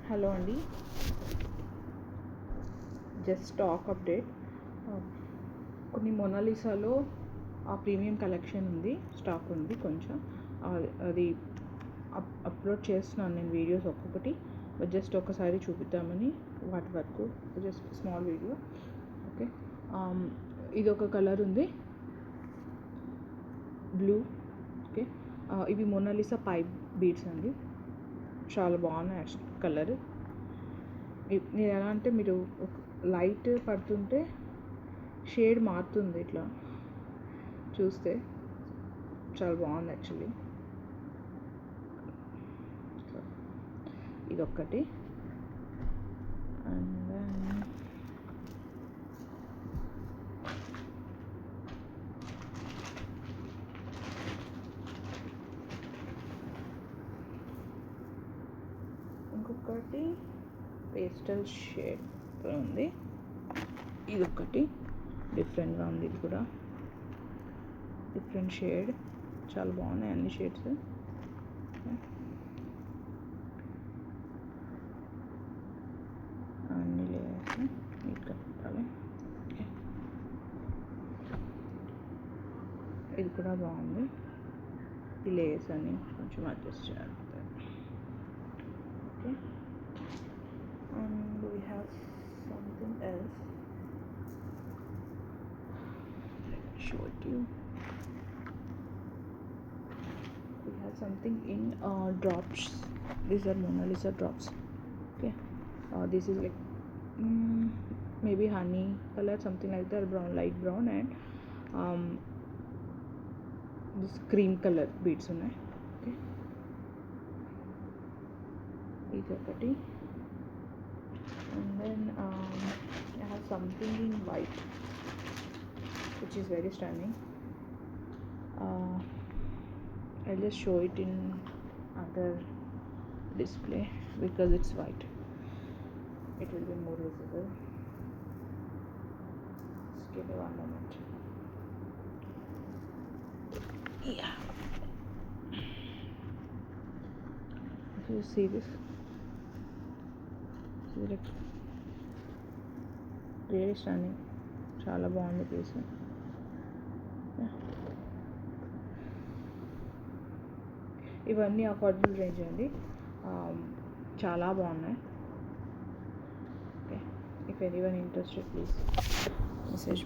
Hello అండి, just stock update. కొన్ని మొనాలిసాలో ఆ ప్రీమియం కలెక్షన్ ఉంది, స్టాక్ ఉంది కొంచెం. అది అప్లోడ్ చేస్తున్నాను నేను వీడియోస్ ఒక్కొక్కటి, జస్ట్ ఒకసారి చూపిద్దామని వాటి వరకు జస్ట్ స్మాల్ వీడియో. ఓకే, ఇది ఒక కలర్ ఉంది, బ్లూ. ఓకే, ఇవి మొనాలిసా పైప్ బీడ్స్ అండి, చాలా బాగున్నాయి కలర్. నేను ఎలా అంటే, మీరు లైట్ పడుతుంటే షేడ్ మారుతుంది, ఇట్లా చూస్తే చాలా బాగుంది యాక్చువల్లీ. ఇదొక్కటి, అండ్ దెన్ ఇంకొకటి పేస్టల్ షేడ్ ఉంది, ఇదొకటి డిఫరెంట్గా ఉంది, ఇది కూడా డిఫరెంట్ షేడ్, చాలా బాగున్నాయి అన్ని షేడ్స్. అన్ని లేయర్స్ నీట్గా పెట్టాలి. ఇది కూడా బాగుంది, ఈ లేయర్స్ అన్ని కొంచెం అడ్జస్ట్ చేయాలి. Okay, and we have something else. Show it to you. We have something in drops. These are Monalisa drops. Okay, this is like maybe honey color, something like that, brown, light brown, and this cream color beads ఉన్నాయి. Okay, ఇది ఒకటి, and then I have something in white which is very stunning. I'll just show it in other display because it's white, it will be more visible. Just give me one moment. Yeah, if you see this, it's like really stunning, చాలా బాగుంది piece. ఇవన్నీ affordable range అండి, చాలా బాగున్నాయి. Okay, if anyone interested please message me.